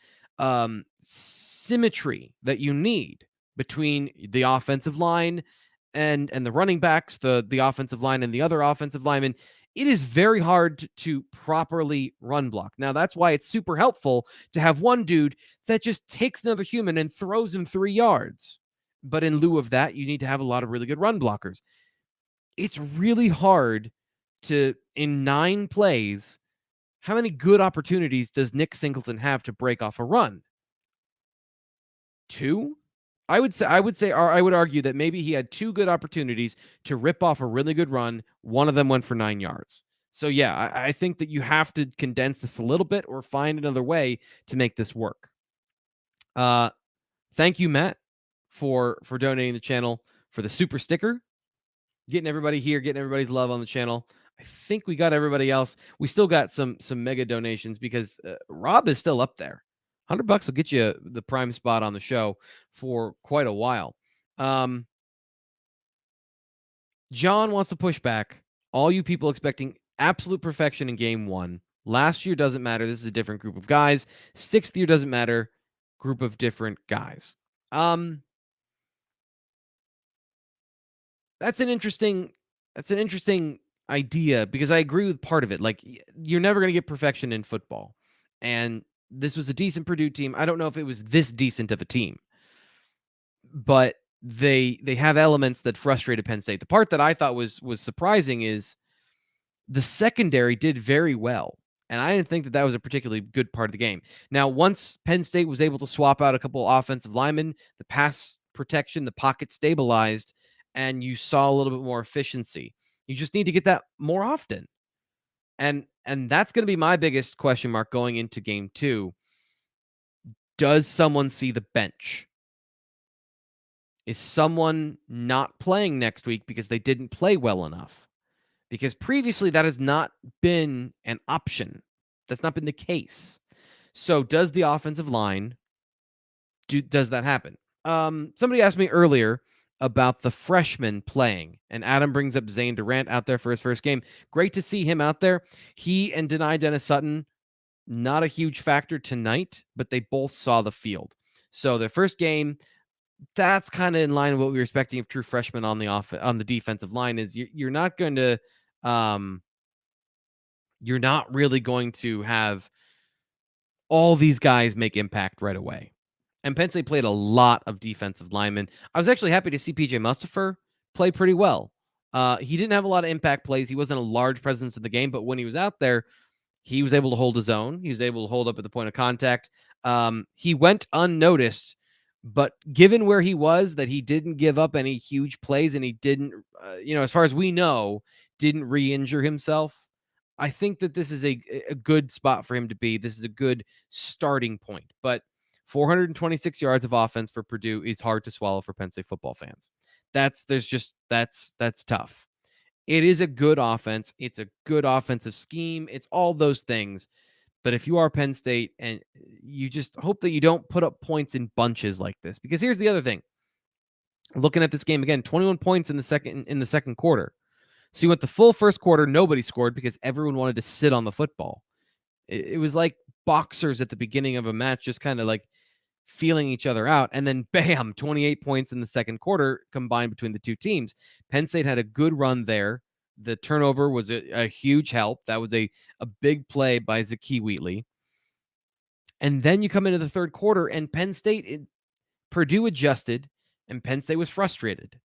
symmetry that you need between the offensive line and the running backs, the offensive line and the other offensive linemen. It is very hard to properly run block. Now, that's why it's super helpful to have one dude that just takes another human and throws him 3 yards. But in lieu of that, you need to have a lot of really good run blockers. It's really hard to, in 9 plays, how many good opportunities does Nick Singleton have to break off a run? 2? I would argue that maybe he had 2 good opportunities to rip off a really good run. One of them went for 9 yards. So yeah, I think that you have to condense this a little bit or find another way to make this work. Thank you, Matt, for donating the channel for the super sticker. Getting everybody here, getting everybody's love on the channel. I think we got everybody else. We still got some mega donations because Rob is still up there. $100 will get you the prime spot on the show for quite a while. John wants to push back. All you people expecting absolute perfection in game 1. Last year doesn't matter. This is a different group of guys. 6th year doesn't matter. Group of different guys. That's an interesting idea because I agree with part of it. Like, you're never going to get perfection in football. And this was a decent Purdue team. I don't know if it was this decent of a team, but they have elements that frustrated Penn State. The part that I thought was surprising is the secondary did very well. And I didn't think that was a particularly good part of the game. Now, once Penn State was able to swap out a couple offensive linemen, the pass protection, the pocket stabilized, and you saw a little bit more efficiency. You just need to get that more often. And that's going to be my biggest question mark going into game 2. Does someone see the bench? Is someone not playing next week because they didn't play well enough? Because previously that has not been an option. That's not been the case. So does the offensive line, does that happen? Somebody asked me earlier about the freshmen playing, and Adam brings up Zane Durant out there for his first game. Great to see him out there. He and Dennis Sutton, not a huge factor tonight, but they both saw the field. So their first game, that's kind of in line with what we were expecting of true freshmen on the defensive line. Is you're not going to, you're not really going to have all these guys make impact right away. And Penn State played a lot of defensive linemen. I was actually happy to see PJ Mustipher play pretty well. He didn't have a lot of impact plays. He wasn't a large presence in the game, but when he was out there, he was able to hold his own. He was able to hold up at the point of contact. He went unnoticed, but given where he was, that he didn't give up any huge plays and he didn't, as far as we know, didn't re-injure himself. I think that this is a good spot for him to be. This is a good starting point, but 426 yards of offense for Purdue is hard to swallow for Penn State football fans. That's tough. It is a good offense. It's a good offensive scheme. It's all those things. But if you are Penn State, and you just hope that you don't put up points in bunches like this, because here's the other thing. Looking at this game again, 21 points in the second quarter. So you went the full first quarter, nobody scored because everyone wanted to sit on the football. It was like boxers at the beginning of a match, just kind of like feeling each other out. And then bam, 28 points in the second quarter combined between the two teams. Penn State had a good run there. The turnover was a huge help. That was a big play by Zakee Wheatley. And then you come into the third quarter and Purdue adjusted and Penn State was frustrated.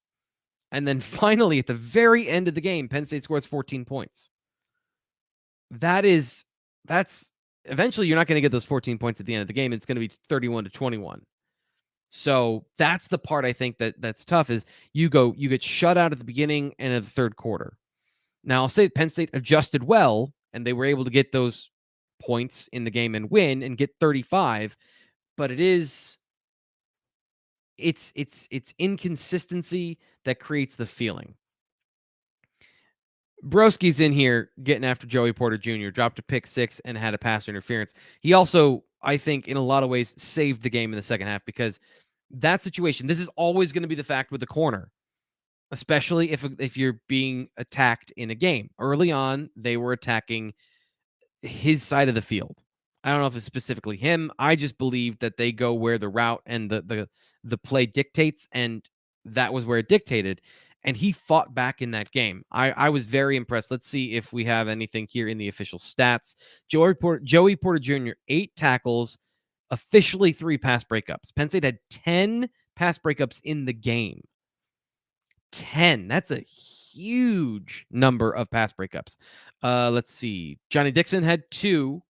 And then finally, at the very end of the game, Penn State scores 14 points. That's eventually you're not going to get those 14 points at the end of the game. It's going to be 31-21. So that's the part I think that's tough is you get shut out at the beginning and at the third quarter. Now I'll say Penn State adjusted well and they were able to get those points in the game and win and get 35, but it's inconsistency that creates the feeling. Broski's in here getting after Joey Porter Jr., dropped a pick 6 and had a pass interference. He also, I think, in a lot of ways, saved the game in the second half because that situation, this is always going to be the fact with the corner, especially if you're being attacked in a game. Early on, they were attacking his side of the field. I don't know if it's specifically him. I just believe that they go where the route and the play dictates, and that was where it dictated. And he fought back in that game. I was very impressed. Let's see if we have anything here in the official stats. Joey Porter Jr., 8 tackles, officially 3 pass breakups. Penn State had 10 pass breakups in the game. 10. That's a huge number of pass breakups. Let's see. Johnny Dixon had 2.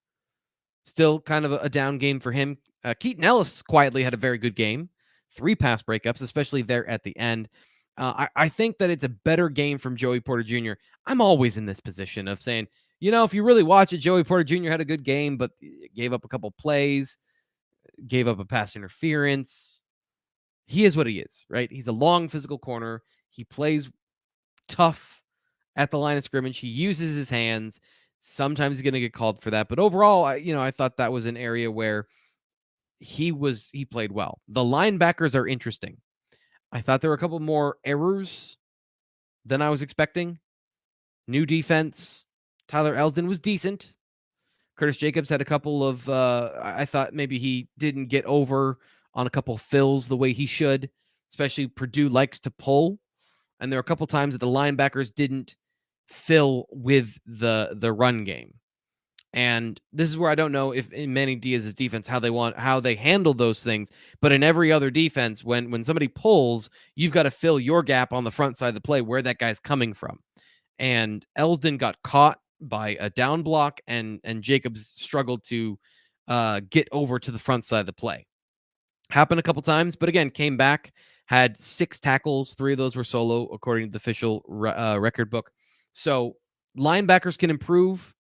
Still kind of a down game for him. Keaton Ellis quietly had a very good game. 3 pass breakups, especially there at the end. I think that it's a better game from Joey Porter Jr. I'm always in this position of saying, if you really watch it, Joey Porter Jr. had a good game, but gave up a couple plays, gave up a pass interference. He is what he is, right? He's a long physical corner. He plays tough at the line of scrimmage. He uses his hands. Sometimes he's going to get called for that. But overall, I thought that was an area where he played well. The linebackers are interesting. I thought there were a couple more errors than I was expecting. New defense. Tyler Elsdon was decent. Curtis Jacobs had a couple of, I thought maybe he didn't get over on a couple fills the way he should, especially Purdue likes to pull. And there were a couple times that the linebackers didn't fill with the run game. And this is where I don't know if in Manny Diaz's defense how they handle those things. But in every other defense, when somebody pulls, you've got to fill your gap on the front side of the play where that guy's coming from. And Elsdon got caught by a down block, and Jacobs struggled to get over to the front side of the play. Happened a couple times, but again, came back, had 6 tackles. 3 of those were solo, according to the official record book. So linebackers can improve.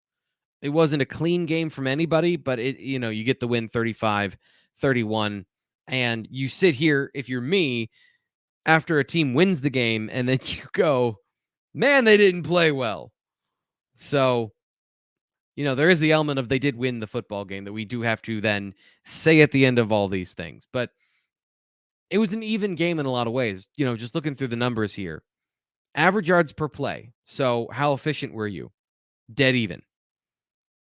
It wasn't a clean game from anybody, but you get the win 35-31. And you sit here, if you're me, after a team wins the game, and then you go, man, they didn't play well. So, there is the element of they did win the football game that we do have to then say at the end of all these things. But it was an even game in a lot of ways. Just looking through the numbers here. Average yards per play. So how efficient were you? Dead even.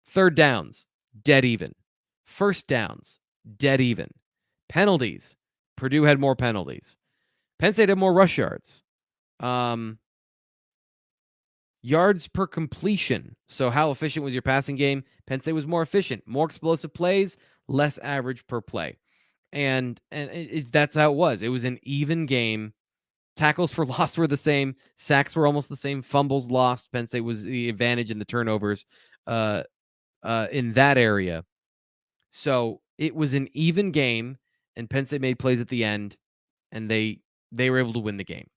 Third downs, dead even. First downs, dead even. Penalties. Purdue had more penalties. Penn State had more rush yards. Yards per completion. So how efficient was your passing game? Penn State was more efficient. More explosive plays, less average per play. And that's how it was. It was an even game. Tackles for loss were the same. Sacks were almost the same. Fumbles lost. Penn State was the advantage in the turnovers in that area. So it was an even game, and Penn State made plays at the end, and they were able to win the game.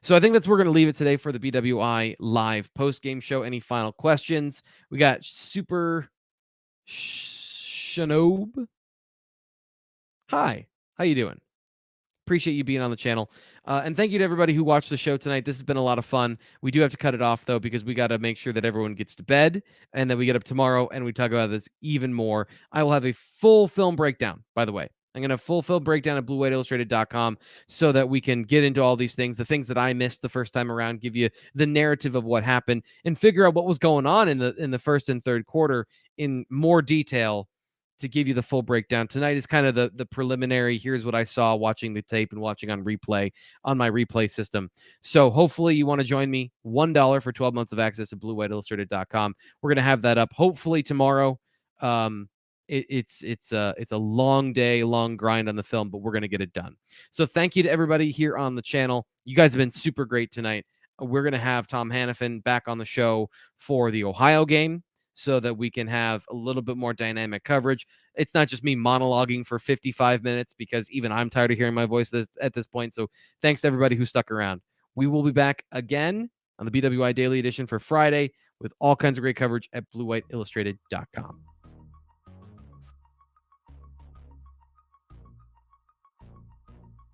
So I think that's where we're going to leave it today for the BWI live post-game show. Any final questions? We got Super Shanob. Hi, how you doing? Appreciate you being on the channel. And thank you to everybody who watched the show tonight. This has been a lot of fun. We do have to cut it off, though, because we got to make sure that everyone gets to bed, and then we get up tomorrow and we talk about this even more. I will have a full film breakdown, by the way. I'm going to full breakdown at bluewhiteillustrated.com so that we can get into all these things, the things that I missed the first time around, give you the narrative of what happened, and figure out what was going on in the first and third quarter in more detail to give you the full breakdown. Tonight is kind of the preliminary. Here's what I saw watching the tape and watching on replay on my replay system. So hopefully you want to join me. $1 for 12 months of access at bluewhiteillustrated.com. We're going to have that up hopefully tomorrow. It's a long day, long grind on the film, but we're going to get it done. So thank you to everybody here on the channel. You guys have been super great tonight. We're going to have Tom Hannafin back on the show for the Ohio game, so that we can have a little bit more dynamic coverage. It's not just me monologuing for 55 minutes, because even I'm tired of hearing my voice at this point. So thanks to everybody who stuck around. We will be back again on the BWI Daily Edition for Friday with all kinds of great coverage at bluewhiteillustrated.com.